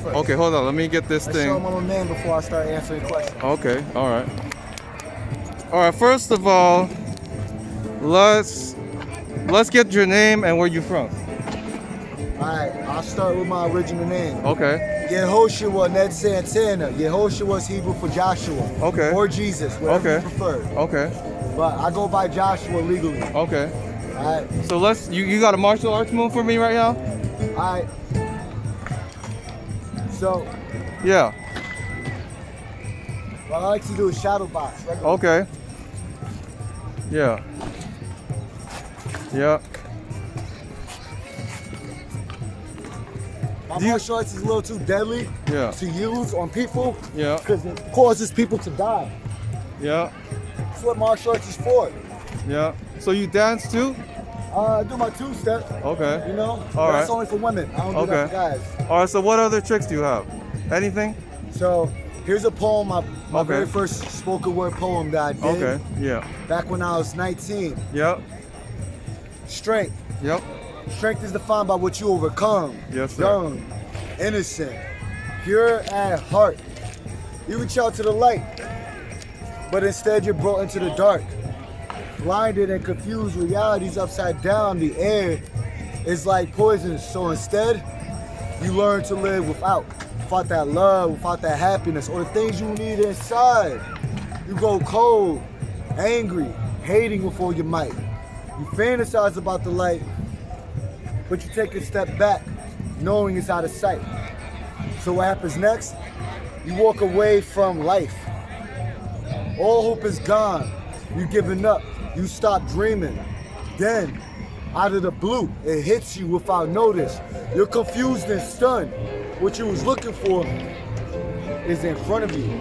first. Okay, hold on. Let me get this Let's thing. show them I'm a man before I start answering questions. Okay, all right. All right, first of all, let's get your name and where you from. Alright, I'll start with my original name. Okay. Yehoshua Ned Santana. Yehoshua is Hebrew for Joshua. Okay. Or Jesus, whatever you prefer. Okay. But I go by Joshua legally. Okay. Alright. So you got a martial arts move for me right now? Alright. So Yeah. what I like to do is shadow box. Regular. Okay. Yeah. Yeah. My martial arts is a little too deadly to use on people. Yeah. Because it causes people to die. Yeah. That's what martial arts is for. Yeah. So you dance too? I do my two-step. Okay. You know? All That's right. only for women. I don't do that for guys. All right. So what other tricks do you have? Anything? So here's a poem, my very first spoken word poem that I did. Okay. Yeah. Back when I was 19. Yep. Strength. Yep. Strength is defined by what you overcome. Yes, sir. Young, innocent, pure at heart. You reach out to the light, but instead you're brought into the dark. Blinded and confused, reality's upside down. The air is like poison. So instead, you learn to live without that love, without that happiness, or the things you need inside. You go cold, angry, hating with all your might. You fantasize about the light, but you take a step back, knowing it's out of sight. So what happens next? You walk away from life. All hope is gone. You've given up. You stop dreaming. Then, out of the blue, it hits you without notice. You're confused and stunned. What you was looking for is in front of you.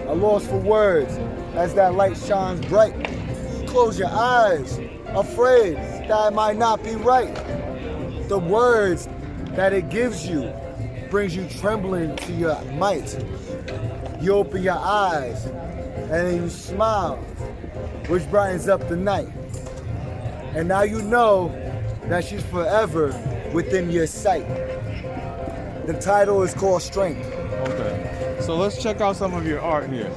A loss for words as that light shines bright. You close your eyes, afraid that it might not be right. The words that it gives you brings you trembling to your might. You open your eyes and then you smile, which brightens up the night. And now you know that she's forever within your sight. The title is called Strength. Okay. So let's check out some of your art here.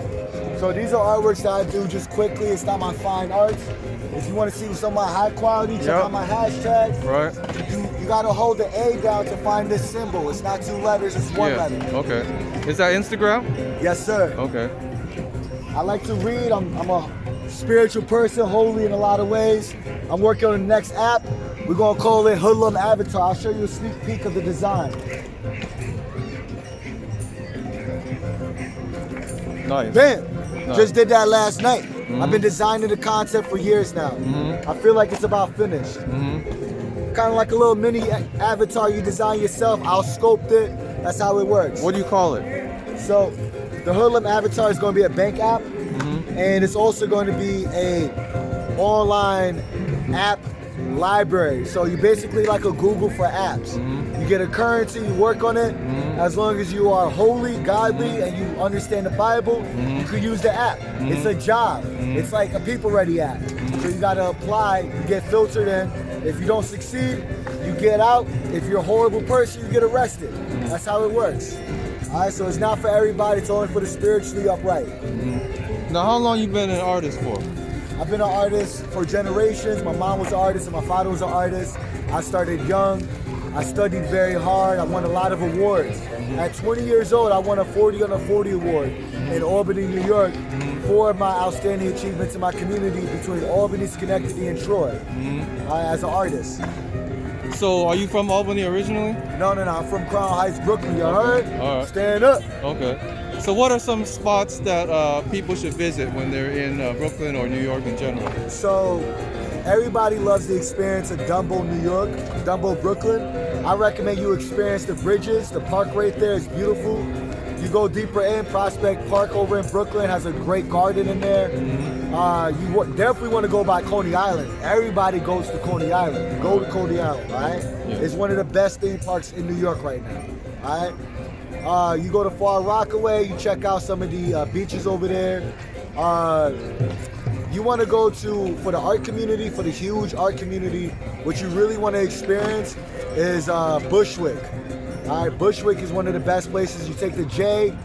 So these are artworks that I do just quickly. It's not my fine arts. If you want to see some of my high quality, check out my hashtags. Right. You gotta hold the A down to find this symbol. It's not two letters, it's one letter. Okay. Is that Instagram? Yes, sir. Okay. I like to read. I'm a spiritual person, holy in a lot of ways. I'm working on the next app. We're gonna call it Hoodlum Avatar. I'll show you a sneak peek of the design. Nice. Bam! Nice. Just did that last night. I've been designing the concept for years now. I feel like it's about finished. Kind of like a little mini avatar you design yourself. I'll sculpt it. That's how it works. What do you call it? So the Hoodlum Avatar is going to be a bank app, and it's also going to be a online app library. So you basically like a Google for apps. You get a currency, you work on it. As long as you are holy, godly, and you understand the Bible, you can use the app. It's a job. It's like a people-ready app. So you got to apply, you get filtered in. If you don't succeed, you get out. If you're a horrible person, you get arrested. That's how it works. All right, so it's not for everybody. It's only for the spiritually upright. Now, how long you been an artist for? I've been an artist for generations. My mom was an artist and my father was an artist. I started young. I studied very hard. I won a lot of awards. At 20 years old, I won a 40 under 40 award in Albany, New York for my outstanding achievements in my community between Albany, Schenectady, and Troy as an artist. So, are you from Albany originally? No, I'm from Crown Heights, Brooklyn. You heard? All right. Stand up. Okay. So what are some spots that people should visit when they're in Brooklyn or New York in general? So everybody loves the experience of Dumbo, New York, Dumbo, Brooklyn. I recommend you experience the bridges. The park right there is beautiful. You go deeper in, Prospect Park over in Brooklyn has a great garden in there. You definitely want to go by Coney Island. Everybody goes to Coney Island. Go to Coney Island, all right? Yeah. It's one of the best theme parks in New York right now, all right? You go to Far Rockaway, you check out some of the beaches over there. You want to go for the art community, for the huge art community, what you really want to experience is Bushwick. All right, Bushwick is one of the best places. You take the J,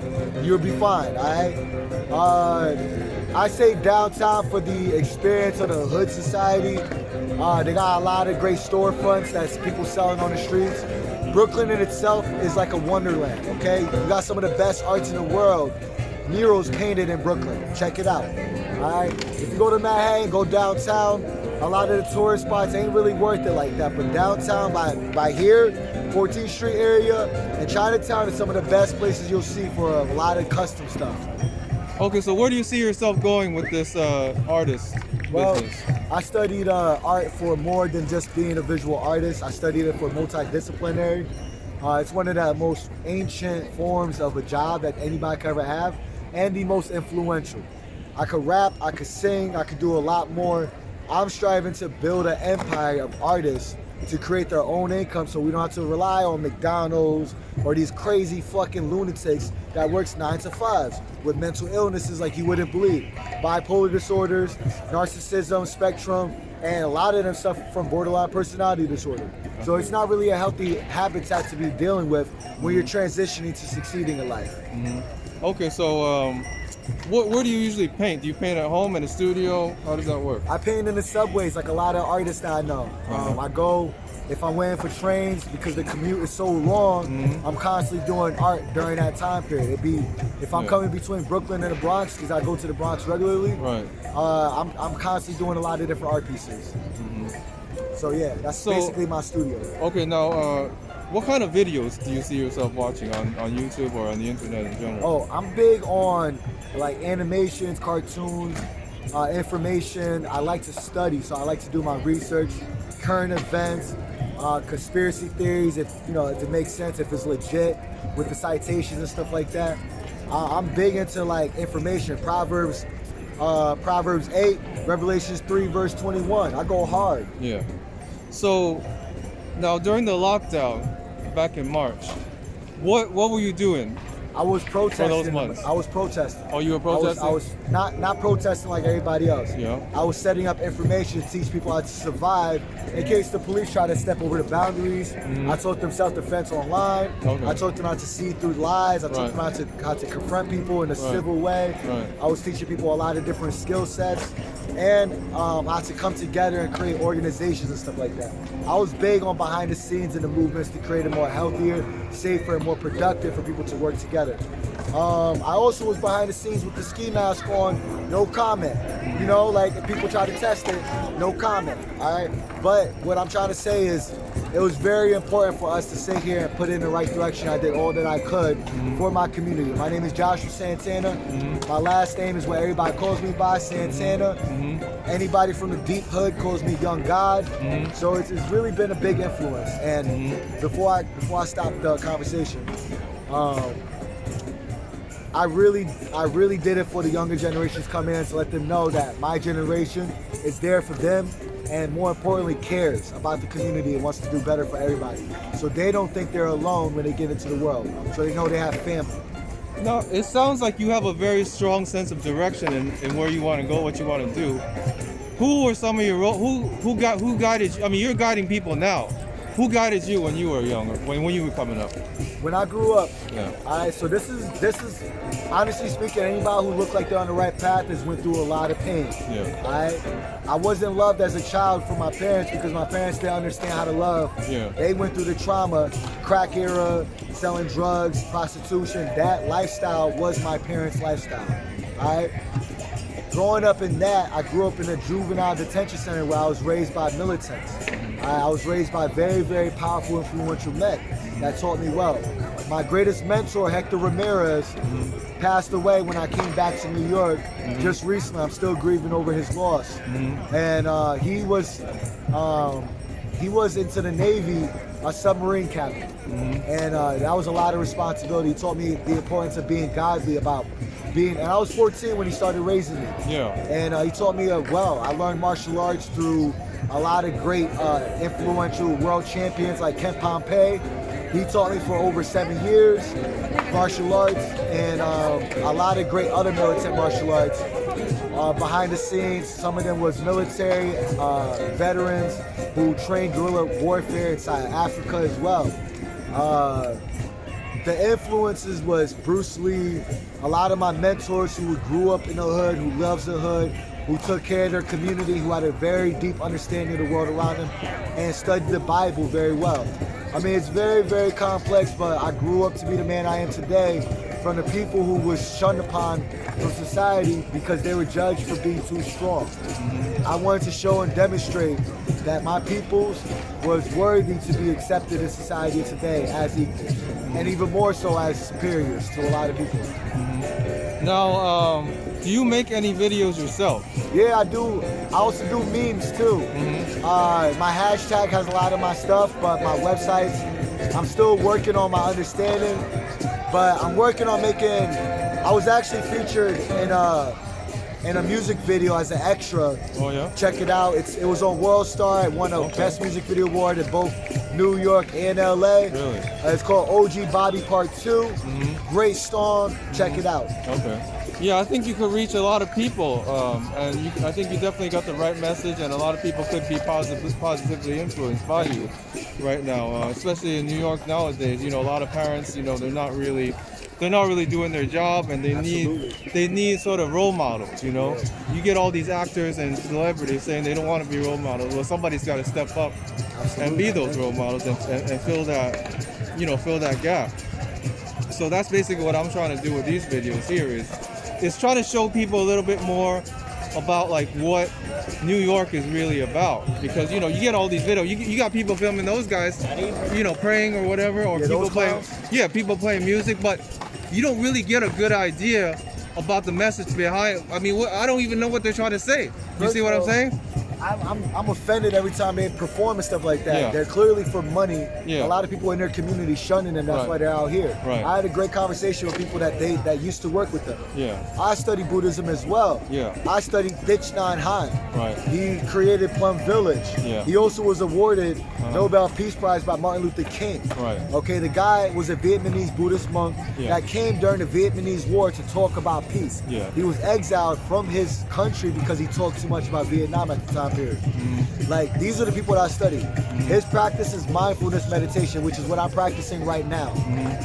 you'll be fine. All right. I say downtown for the experience of the hood society. They got a lot of great storefronts that's people selling on the streets. Brooklyn in itself is like a wonderland. Okay, you got some of the best arts in the world. Murals painted in Brooklyn. Check it out. All right. If you go to Manhattan, go downtown. A lot of the tourist spots ain't really worth it like that, but downtown by here, 14th Street area and Chinatown is some of the best places you'll see for a lot of custom stuff. Okay, so where do you see yourself going with this artist business? I studied art for more than just being a visual artist. I studied it for multidisciplinary. It's one of the most ancient forms of a job that anybody could ever have, and the most influential. I could rap, I could sing, I could do a lot more. I'm striving to build an empire of artists to create their own income so we don't have to rely on McDonald's or these crazy fucking lunatics that works 9 to 5s with mental illnesses like you wouldn't believe. Bipolar disorders, narcissism, spectrum, and a lot of them suffer from borderline personality disorder. So it's not really a healthy habitat to be dealing with when you're transitioning to succeeding in life. Mm-hmm. Okay, so where do you usually paint? Do you paint at home in the studio? How does that work? I paint in the subways like a lot of artists that I know. I go, if I'm waiting for trains, because the commute is so long, I'm constantly doing art during that time period. It'd be, if I'm coming between Brooklyn and the Bronx, because I go to the Bronx regularly, right. I'm constantly doing a lot of different art pieces. So yeah, that's basically my studio. Okay, now, what kind of videos do you see yourself watching on YouTube or on the internet in general? Oh, I'm big on like animations, cartoons, information. I like to study, so I like to do my research, current events, conspiracy theories, if it makes sense, if it's legit, with the citations and stuff like that. I'm big into like information, Proverbs 8, Revelations 3, verse 21. I go hard. Yeah. So now during the lockdown back in March, what were you doing? I was protesting. For those months. I was protesting. Oh, you were protesting? I was not protesting like everybody else. Yeah. I was setting up information to teach people how to survive in case the police try to step over the boundaries. I taught them self-defense online. Okay. I taught them how to see through lies. I taught them how to confront people in a civil way. Right. I was teaching people a lot of different skill sets and how to come together and create organizations and stuff like that. I was big on behind the scenes in the movements to create a more healthier, safer, and more productive for people to work together. I also was behind the scenes with the ski mask on, no comment. Like if people try to test it, no comment. All right. But what I'm trying to say is, it was very important for us to sit here and put it in the right direction. I did all that I could for my community. My name is Joshua Santana. My last name is what everybody calls me by, Santana. Anybody from the deep hood calls me Young God. So it's really been a big influence. And before I stop the conversation, I really did it for the younger generations come in to let them know that my generation is there for them, and more importantly cares about the community and wants to do better for everybody. So they don't think they're alone when they get into the world. So they know they have family. Now, it sounds like you have a very strong sense of direction in where you want to go, what you want to do. Who were some of your who guided you? I mean, you're guiding people now. Who guided you when you were younger, when you were coming up? When I grew up, yeah. All right, so this is honestly speaking, anybody who looked like they're on the right path has went through a lot of pain. Yeah. All right, I wasn't loved as a child from my parents because my parents didn't understand how to love. Yeah. They went through the trauma, crack era, selling drugs, prostitution. That lifestyle was my parents' lifestyle. All right. Growing up in that, I grew up in a juvenile detention center where I was raised by militants. I was raised by very, very powerful, influential men that taught me well. My greatest mentor, Hector Ramirez, passed away when I came back to New York just recently. I'm still grieving over his loss. And he was into the Navy, a submarine captain. And that was a lot of responsibility. He taught me the importance of being godly, and I was 14 when he started raising me. Yeah. And he taught me well. I learned martial arts through a lot of great influential world champions like Ken Pompey. He taught me for over 7 years martial arts, and a lot of great other militant martial arts. Behind the scenes, some of them was military veterans who trained guerrilla warfare inside Africa as well. The influences was Bruce Lee, a lot of my mentors who grew up in the hood, who loves the hood, who took care of their community, who had a very deep understanding of the world around them, and studied the Bible very well. I mean, it's very, very complex, but I grew up to be the man I am today from the people who was shunned upon from society because they were judged for being too strong. I wanted to show and demonstrate that my peoples was worthy to be accepted in society today as equals, and even more so as superiors to a lot of people. Now, do you make any videos yourself? Yeah, I do. I also do memes too. My hashtag has a lot of my stuff, but my websites, I'm still working on my understanding, but I'm working on making, I was actually featured in a music video as an extra. Oh yeah? Check it out. It was on World Star. It won a Best Music Video Award in both New York and LA. Really? It's called OG Bobby Part 2. Great song. Check it out. Okay. Yeah, I think you could reach a lot of people, and I think you definitely got the right message, and a lot of people could be positively influenced by you right now, especially in New York nowadays. You know, a lot of parents, you know, they're not really doing their job, and they need sort of role models. You know, you get all these actors and celebrities saying they don't want to be role models. Well, somebody's got to step up and be those role models and fill that, you know, fill that gap. So that's basically what I'm trying to do with these videos here is try to show people a little bit more about like what New York is really about, because you know you get all these videos, you got people filming those guys, you know, praying or whatever, or people playing music, but you don't really get a good idea about the message behind. I mean, I don't even know what they're trying to say. You see what I'm saying? I'm offended every time they perform and stuff like that. Yeah. They're clearly for money. Yeah. A lot of people in their community shunning them. That's why they're out here. Right. I had a great conversation with people that used to work with them. Yeah. I study Buddhism as well. Yeah. I studied Thich Nhat Hanh. Right. He created Plum Village. Yeah. He also was awarded Nobel Peace Prize by Martin Luther King. Right. Okay, the guy was a Vietnamese Buddhist monk that came during the Vietnamese War to talk about peace. Yeah. He was exiled from his country because he talked too much about Vietnam at the time period. Like, these are the people that I study. His practice is mindfulness meditation, which is what I'm practicing right now.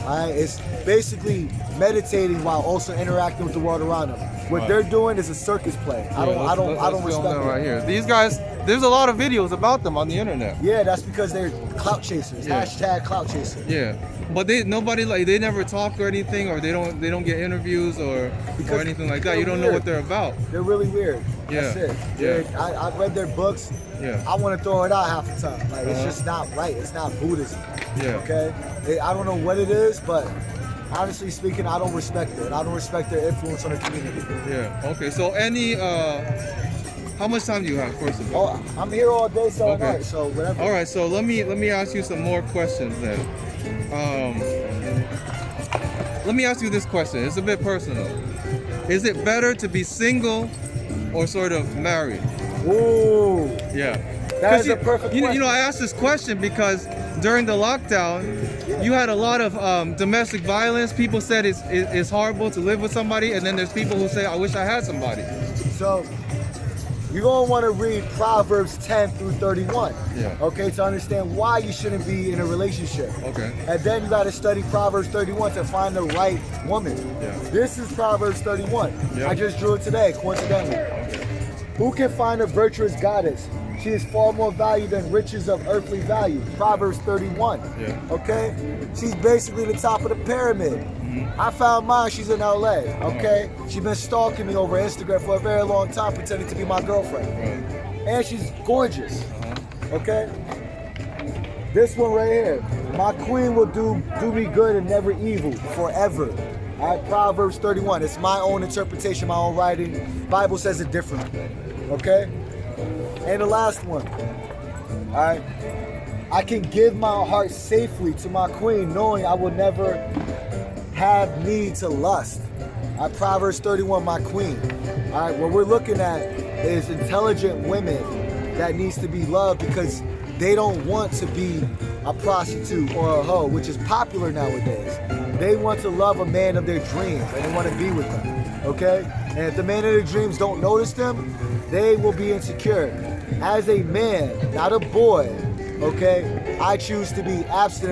All right, it's basically meditating while also interacting with the world around them. What they're doing is a circus play. I don't respect them it. right here. These guys, there's a lot of videos about them on the internet. Yeah, that's because they're clout chasers. Yeah. Hashtag clout chaser. Yeah, but they never talk or anything, or they don't get interviews or anything like that. You don't know what they're about. They're really weird. Yeah. That's it. Yeah. I've read their books. Yeah. I want to throw it out half the time. Like, it's just not right. It's not Buddhism. Yeah. Okay? I don't know what it is, but honestly speaking, I don't respect it. I don't respect their influence on the community. Yeah. Okay. So how much time do you have, first of all? Oh, I'm here all day, all night, so whatever. All right. So let me ask you some more questions then. Let me ask you this question. It's a bit personal. Is it better to be single or sort of married? Ooh. Yeah. That is a perfect question. You know, I asked this question because during the lockdown, you had a lot of domestic violence. People said it's horrible to live with somebody, and then there's people who say, I wish I had somebody. So, you're going to want to read Proverbs 10 through 31. Yeah. Okay, to understand why you shouldn't be in a relationship. Okay. And then you got to study Proverbs 31 to find the right woman. Yeah. This is Proverbs 31. Yeah. I just drew it today, coincidentally. Okay. Who can find a virtuous goddess? She is far more valued than riches of earthly value. Proverbs 31. Yeah. Okay? She's basically the top of the pyramid. I found mine, she's in LA. Okay? She's been stalking me over Instagram for a very long time, pretending to be my girlfriend. Right. And she's gorgeous. Okay? This one right here. My queen will do me good and never evil, forever. All right, Proverbs 31. It's my own interpretation, my own writing. Bible says it differently. Okay? And the last one. All right? I can give my heart safely to my queen, knowing I will never have need to lust. All right, Proverbs 31, my queen. All right, what we're looking at is intelligent women that needs to be loved because they don't want to be a prostitute or a hoe, which is popular nowadays. They want to love a man of their dreams and they want to be with them, okay? And if the man of their dreams don't notice them, they will be insecure. As a man, not a boy, okay, I choose to be abstinent